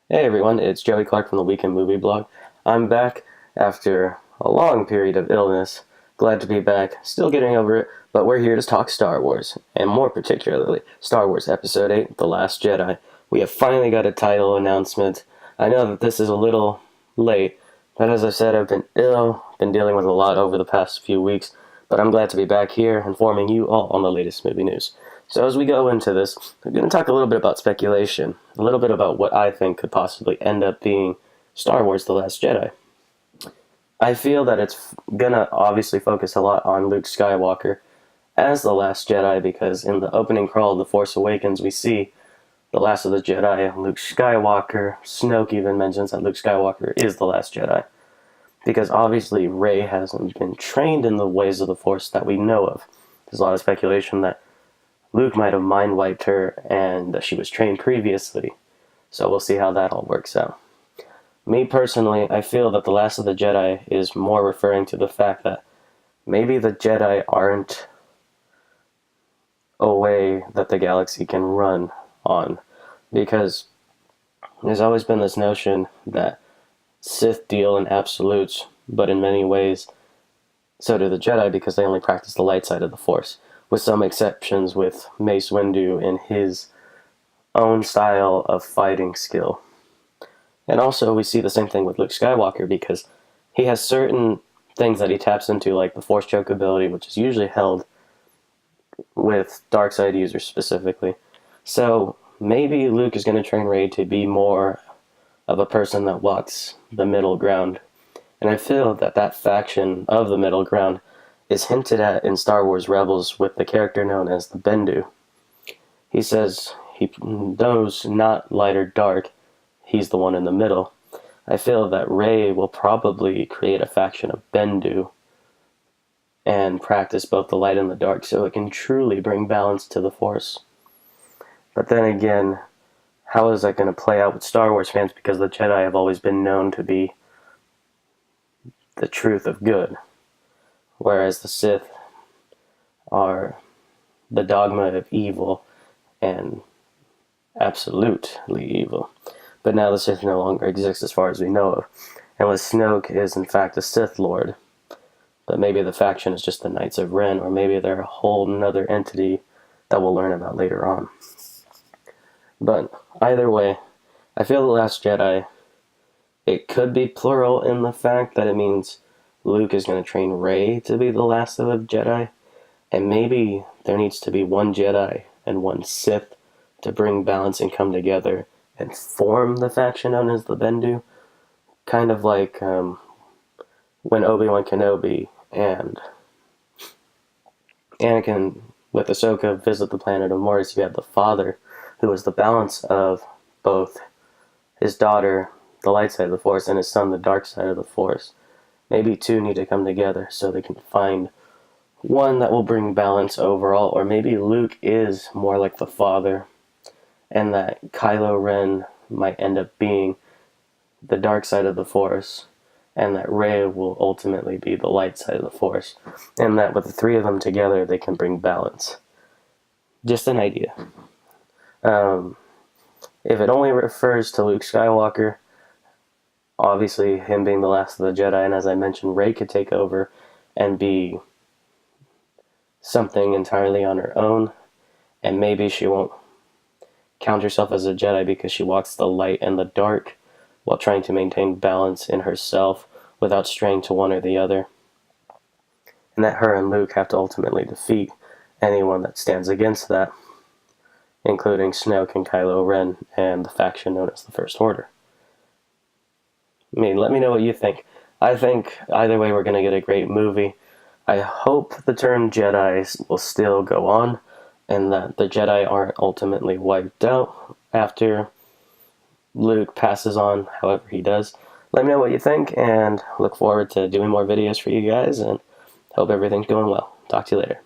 Hey everyone, it's Joey Clark from the Weekend Movie Blog. I'm back after a long period of illness. Glad to be back, still getting over it, but we're here to talk Star Wars, and more particularly, Star Wars Episode 8, The Last Jedi. We have finally got a title announcement. I know that this is a little late, but as I said, I've been ill, been dealing with a lot over the past few weeks, but I'm glad to be back here informing you all on the latest movie news. So as we go into this, we're going to talk a little bit about speculation, a little bit about what I think could possibly end up being Star Wars The Last Jedi. I feel that it's going to obviously focus a lot on Luke Skywalker as The Last Jedi because in the opening crawl of The Force Awakens we see the last of the Jedi, Luke Skywalker. Snoke even mentions that Luke Skywalker is the last Jedi. Because obviously Rey hasn't been trained in the ways of the Force that we know of. There's a lot of speculation that Luke might have mind-wiped her and that she was trained previously. So we'll see how that all works out. Me personally, I feel that The Last of the Jedi is more referring to the fact that maybe the Jedi aren't a way that the galaxy can run on. Because there's always been this notion that Sith deal in absolutes, but in many ways, so do the Jedi because they only practice the light side of the Force, with some exceptions with Mace Windu and his own style of fighting skill. And also, we see the same thing with Luke Skywalker because he has certain things that he taps into, like the Force choke ability, which is usually held with dark side users specifically. So maybe Luke is going to train Rey to be more of a person that walks the middle ground. And I feel that that faction of the middle ground is hinted at in Star Wars Rebels with the character known as the Bendu. He says he knows not light or dark, he's the one in the middle. I feel that Rey will probably create a faction of Bendu and practice both the light and the dark so it can truly bring balance to the Force. But then again, how is that going to play out with Star Wars fans because the Jedi have always been known to be the truth of good, whereas the Sith are the dogma of evil and absolutely evil. But now the Sith no longer exist as far as we know of, and with Snoke is in fact a Sith Lord. But maybe the faction is just the Knights of Ren, or maybe they're a whole nother entity that we'll learn about later on. But either way, I feel The Last Jedi, it could be plural in the fact that it means Luke is going to train Rey to be the last of the Jedi, and maybe there needs to be one Jedi and one Sith to bring balance and come together and form the faction known as the Bendu, kind of like when Obi-Wan Kenobi and Anakin with Ahsoka visit the planet of Mars. You have the father, who is the balance of both his daughter, the light side of the Force, and his son, the dark side of the Force. Maybe two need to come together so they can find one that will bring balance overall, or maybe Luke is more like the father, and that Kylo Ren might end up being the dark side of the Force, and that Rey will ultimately be the light side of the Force, and that with the three of them together, they can bring balance. Just an idea. If it only refers to Luke Skywalker, obviously him being the last of the Jedi, and as I mentioned, Rey could take over and be something entirely on her own, and maybe she won't count herself as a Jedi because she walks the light and the dark while trying to maintain balance in herself without straying to one or the other, and that her and Luke have to ultimately defeat anyone that stands against that, including Snoke and Kylo Ren and the faction known as the First Order. I mean, let me know what you think. I think either way we're going to get a great movie. I hope the term Jedi will still go on, and that the Jedi aren't ultimately wiped out after Luke passes on, however he does. Let me know what you think, and look forward to doing more videos for you guys, and hope everything's going well. Talk to you later.